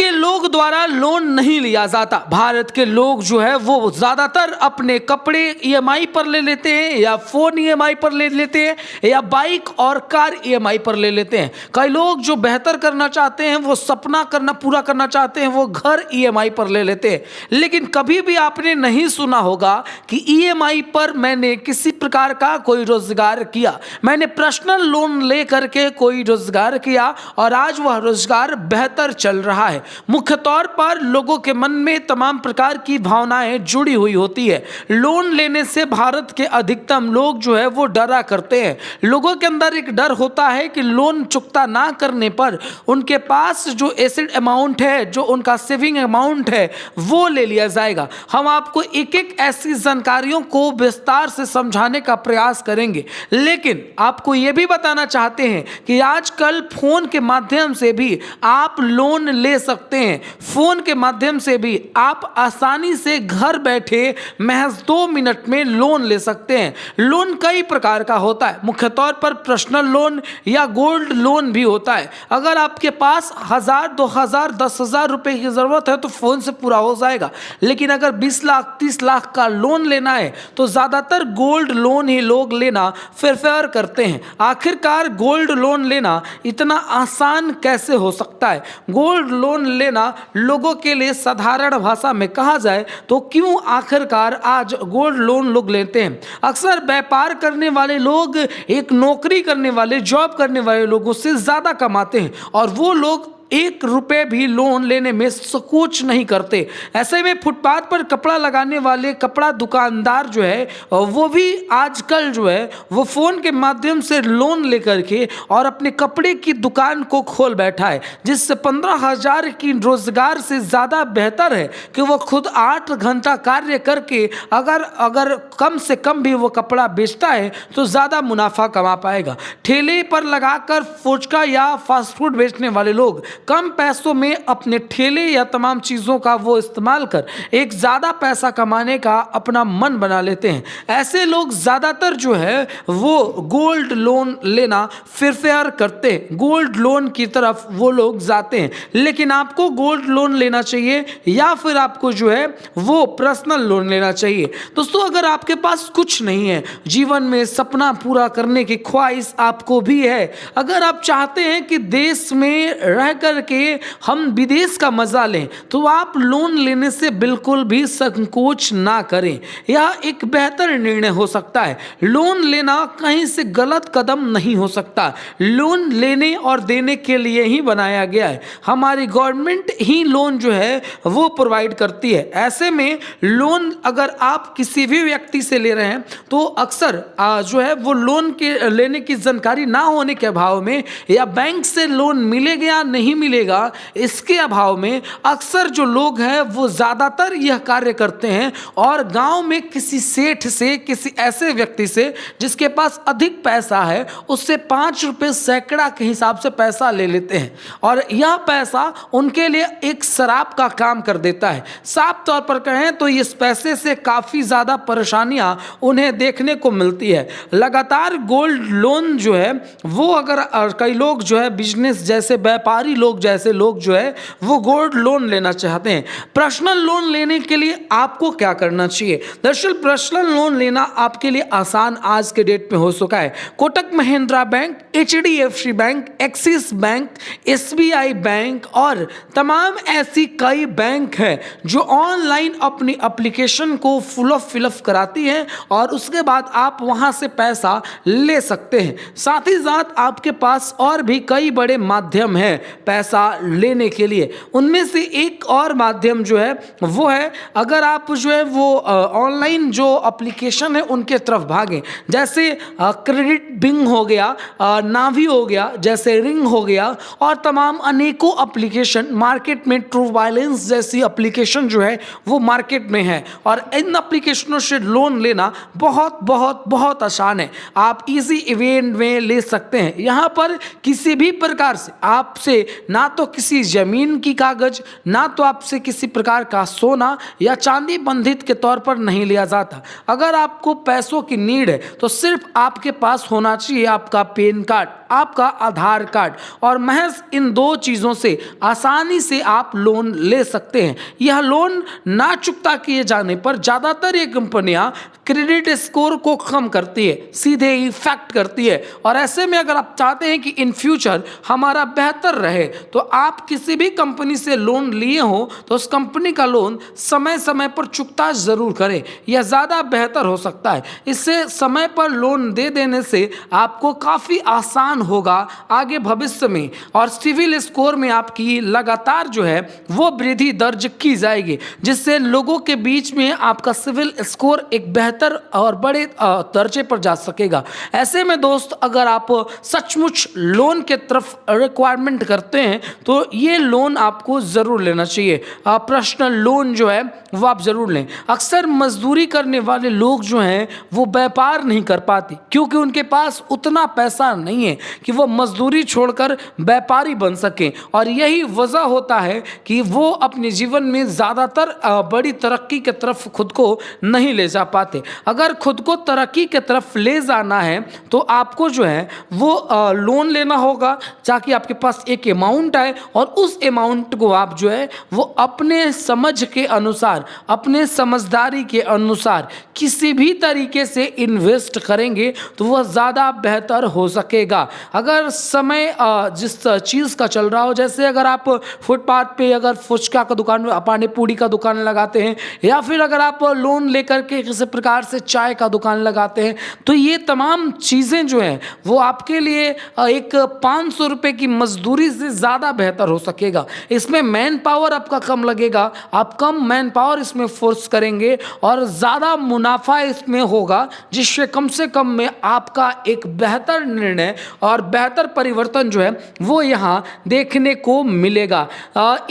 के लोग द्वारा लोन नहीं लिया जाता। भारत के लोग जो है वो ज़्यादातर अपने कपड़े ईएमआई पर ले लेते हैं, या फ़ोन ईएमआई पर ले लेते हैं, या बाइक और कार ईएमआई पर ले लेते हैं। कई लोग जो बेहतर करना चाहते हैं, वो सपना पूरा करना चाहते हैं, वो घर ईएमआई पर ले लेते हैं। लेकिन कभी भी आपने नहीं सुना होगा कि ईएमआई पर मैंने किसी प्रकार का कोई रोजगार किया, मैंने पर्सनल लोन ले करके कोई रोजगार किया और आज वह रोजगार बेहतर चल रहा है। मुख्य तौर पर लोगों के मन में तमाम प्रकार की भावनाएं जुड़ी हुई होती है। लोन लेने से भारत के अधिकतम लोग जो है वो डरा करते हैं। लोगों के अंदर एक डर होता है कि लोन चुकता ना करने पर उनके पास जो एसेट अमाउंट है, जो उनका सेविंग अमाउंट है, वो ले लिया जाएगा। हम आपको एक एक ऐसी जानकारियों को विस्तार से समझाने का प्रयास करेंगे, लेकिन आपको यह भी बताना चाहते हैं कि आजकल फोन के माध्यम से भी आप लोन ले सकते हैं। फोन के माध्यम से भी आप आसानी से घर बैठे महज 2 मिनट में लोन ले सकते हैं। लोन कई प्रकार का होता है, मुख्य तौर पर पर्सनल लोन या गोल्ड लोन भी होता है। अगर आपके पास 1000, 2000, 10,000 रुपए की जरूरत है तो फोन से पूरा हो जाएगा। लेकिन अगर 20 लाख, 30 लाख का लोन लेना है तो ज्यादातर गोल्ड लोन ही लोग लेना प्रेफर करते हैं। आखिरकार गोल्ड लोन लेना इतना आसान कैसे हो सकता है? गोल्ड लोन लेना लोगों के लिए साधारण भाषा में कहा जाए तो क्यों आखिरकार आज गोल्ड लोन लोग लेते हैं? अक्सर व्यापार करने वाले लोग एक नौकरी करने वाले, जॉब करने वाले लोगों से ज्यादा कमाते हैं और वो लोग 1 रुपए भी लोन लेने में संकोच नहीं करते। ऐसे में फुटपाथ पर कपड़ा लगाने वाले कपड़ा दुकानदार जो है वो भी आजकल जो है वो फ़ोन के माध्यम से लोन लेकर के और अपने कपड़े की दुकान को खोल बैठा है, जिससे 15,000 की रोजगार से ज़्यादा बेहतर है कि वो खुद 8 घंटा कार्य करके अगर कम से कम भी वो कपड़ा बेचता है तो ज़्यादा मुनाफा कमा पाएगा। ठेले पर लगाकर फुचका या फास्ट फूड बेचने वाले लोग कम पैसों में अपने ठेले या तमाम चीज़ों का वो इस्तेमाल कर एक ज़्यादा पैसा कमाने का अपना मन बना लेते हैं। ऐसे लोग ज़्यादातर जो है वो गोल्ड लोन लेना प्रेफर करते हैं, गोल्ड लोन की तरफ वो लोग जाते हैं। लेकिन आपको गोल्ड लोन लेना चाहिए या फिर आपको जो है वो पर्सनल लोन लेना चाहिए। दोस्तों, अगर आपके पास कुछ नहीं है, जीवन में सपना पूरा करने की ख्वाहिश आपको भी है, अगर आप चाहते हैं कि देश में रहकर के हम विदेश का मजा लें, तो आप लोन लेने से बिल्कुल भी संकोच ना करें। यह एक बेहतर निर्णय हो सकता है। लोन लेना कहीं से गलत कदम नहीं हो सकता। लोन लेने और देने के लिए ही बनाया गया है। हमारी गवर्नमेंट ही लोन जो है वो प्रोवाइड करती है। ऐसे में लोन अगर आप किसी भी व्यक्ति से ले रहे हैं तो अक्सर जो है वो लोन के लेने की जानकारी ना होने के अभाव में या बैंक से लोन मिलेगा या नहीं मिलेगा इसके अभाव में अक्सर जो लोग हैं वो ज़्यादातर यह कार्य करते हैं और गांव में किसी सेठ से, किसी ऐसे व्यक्ति से जिसके पास अधिक पैसा है, उससे 5 रुपये सैकड़ा के हिसाब से पैसा ले लेते हैं और यह पैसा उनके लिए एक शराब का काम कर देता है। साफ तौर पर कहें तो इस पैसे से काफ़ी ज़्यादा परेशानियां उन्हें देखने को मिलती है। लगातार गोल्ड लोन जो है वो अगर कई लोग जो है बिजनेस जैसे व्यापारी लोग जैसे लोग जो है वो गोल्ड लोन लेना चाहते हैं। पर्सनल लोन लेने के लिए आपको क्या करना चाहिए? दरअसल पर्सनल लोन लेना आपके लिए आसान आज के डेट में हो चुका है। Kotak Mahindra bank, HDFC bank, axis bank, SBI bank और तमाम ऐसी कई बैंक हैं जो ऑनलाइन अपनी एप्लीकेशन को फिलअप कराती हैं और उसके बाद आप वहां से पैसा ले सकते हैं। साथ ही साथ आपके पास और भी कई बड़े माध्यम हैं पैसा लेने के लिए। उनमें से एक और माध्यम जो है वो है, अगर आप जो है वो ऑनलाइन जो एप्लीकेशन है उनके तरफ भागें, जैसे क्रेडिट बिंग हो गया, नावी हो गया, जैसे रिंग हो गया और तमाम अनेकों एप्लीकेशन मार्केट में, ट्रू बैलेंस जैसी एप्लीकेशन जो है वो मार्केट में है और इन एप्लीकेशनों से लोन लेना बहुत बहुत बहुत आसान है। आप इजी इवेंट में ले सकते हैं। यहाँ पर किसी भी प्रकार से आपसे ना तो किसी ज़मीन की कागज़, ना तो आपसे किसी प्रकार का सोना या चांदी बंधित के तौर पर नहीं लिया जाता। अगर आपको पैसों की नीड है तो सिर्फ आपके पास होना चाहिए आपका पैन कार्ड, आपका आधार कार्ड, और महज इन दो चीज़ों से आसानी से आप लोन ले सकते हैं। यह लोन ना चुकता किए जाने पर ज़्यादातर ये कंपनियां क्रेडिट स्कोर को कम करती है, सीधे इफेक्ट करती है। और ऐसे में अगर आप चाहते हैं कि इन फ्यूचर हमारा बेहतर रहे तो आप किसी भी कंपनी से लोन लिए हो तो उस कंपनी का लोन समय समय पर चुकता ज़रूर करें, यह ज़्यादा बेहतर हो सकता है। इससे समय पर लोन दे देने से आपको काफ़ी आसान होगा आगे भविष्य में, और सिविल स्कोर में आपकी लगातार जो है वो वृद्धि दर्ज की जाएगी, जिससे लोगों के बीच में आपका सिविल स्कोर एक बेहतर और बड़े दर्जे पर जा सकेगा। ऐसे में दोस्त, अगर आप सचमुच लोन के तरफ रिक्वायरमेंट करते हैं तो ये लोन आपको ज़रूर लेना चाहिए। पर्सनल लोन जो है वो आप ज़रूर लें। अक्सर मजदूरी करने वाले लोग जो हैं वो व्यापार नहीं कर पाते क्योंकि उनके पास उतना पैसा नहीं है कि वो मजदूरी छोड़कर व्यापारी बन सकें, और यही वजह होता है कि वो अपने जीवन में ज़्यादातर बड़ी तरक्की के तरफ खुद को नहीं ले जा पाते। अगर खुद को तरक्की के तरफ ले जाना है तो आपको जो है वो लोन लेना होगा ताकि आपके पास एक अमाउंट आए, और उस अमाउंट को आप जो है वो अपने समझ के अनुसार, अपने समझदारी के अनुसार किसी भी तरीके से इन्वेस्ट करेंगे तो वह ज़्यादा बेहतर हो सकेगा। अगर समय जिस चीज़ का चल रहा हो, जैसे अगर आप फुटपाथ पे अगर फुचका का दुकान, पानी पूड़ी का दुकान लगाते हैं, या फिर अगर आप लोन लेकर के किसी प्रकार से चाय का दुकान लगाते हैं, तो ये तमाम चीज़ें जो हैं वो आपके लिए एक 500 रुपये की मजदूरी से ज़्यादा बेहतर हो सकेगा। इसमें मैन पावर आपका कम लगेगा, आप कम मैन पावर इसमें फोर्स करेंगे और ज़्यादा मुनाफा इसमें होगा, जिससे कम से कम में आपका एक बेहतर निर्णय और बेहतर परिवर्तन जो है वो यहाँ देखने को मिलेगा।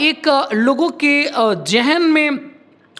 एक लोगों के जहन में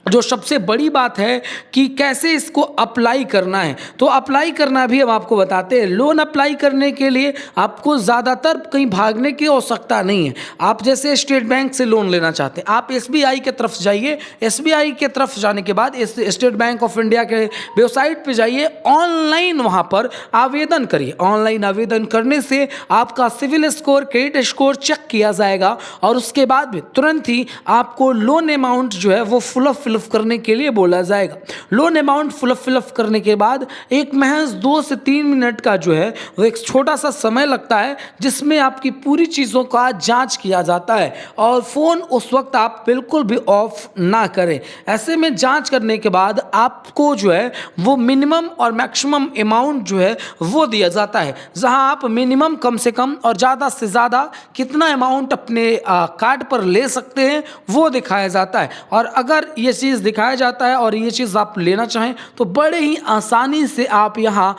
जो सबसे बड़ी बात है कि कैसे इसको अप्लाई करना है, तो अप्लाई करना भी हम आपको बताते हैं। लोन अप्लाई करने के लिए आपको ज़्यादातर कहीं भागने की आवश्यकता नहीं है। आप जैसे स्टेट बैंक से लोन लेना चाहते हैं, आप एसबीआई के तरफ जाइए। एसबीआई के तरफ जाने के बाद स्टेट बैंक ऑफ इंडिया के वेबसाइट पे जाइए, ऑनलाइन वहाँ पर आवेदन करिए। ऑनलाइन आवेदन करने से आपका civil score, credit score check किया जाएगा, और उसके बाद भी तुरंत ही आपको लोन अमाउंट जो है वो फिलअप करने के लिए बोला जाएगा। लोन अमाउंट फिलअप करने के बाद एक महज 2 से 3 मिनट का जो है वो एक छोटा सा समय लगता है, जिसमें आपकी पूरी चीज़ों का जांच किया जाता है, और फ़ोन उस वक्त आप बिल्कुल भी ऑफ ना करें। ऐसे में जांच करने के बाद आपको जो है वो मिनिमम और मैक्सिमम अमाउंट जो है वो दिया जाता है, जहां आप मिनिमम कम से कम और ज़्यादा से ज़्यादा कितना अमाउंट अपने कार्ड पर ले सकते हैं वो दिखाया जाता है। और अगर ये चीज़ दिखाया जाता है और ये चीज़ आप लेना चाहें तो बड़े ही आसानी से आप यहाँ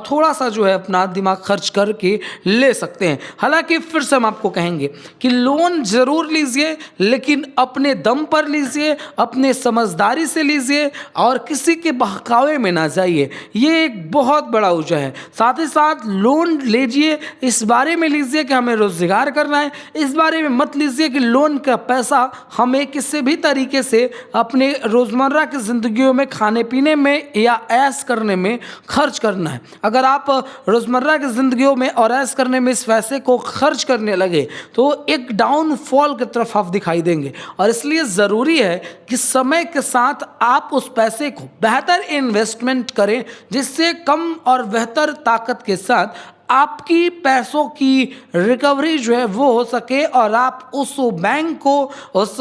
थोड़ा सा जो है अपना दिमाग खर्च करके ले सकते हैं। हालांकि फिर से हम आपको कहेंगे कि लोन ज़रूर लीजिए, लेकिन अपने दम पर लीजिए, अपने समझदारी से लीजिए, और किसी के बहकावे में ना जाइए। ये एक बहुत बड़ा वजह है। साथ ही साथ लोन लीजिए, इस बारे में लीजिए कि हमें रोज़गार करना है, इस बारे में मत लीजिए कि लोन का पैसा हमें किसी भी तरीके से अपने रोज़मर्रा की ज़िंदगियों में खाने पीने में या ऐश करने में खर्च करना है। अगर आप रोज़मर्रा की ज़िंदगियों में और ऐश करने में इस पैसे को खर्च करने लगे तो एक डाउनफॉल की तरफ आप दिखाई देंगे, और इसलिए ज़रूरी है कि समय के साथ आप उस पैसे को बेहतर इन्वेस्टमेंट करें, जिससे कम और बेहतर ताकत के साथ आपकी पैसों की रिकवरी जो है वो हो सके, और आप उस बैंक को उस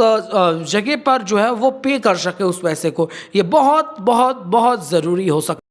जगह पर जो है वो पे कर सके उस पैसे को। ये बहुत बहुत बहुत ज़रूरी हो सकता है।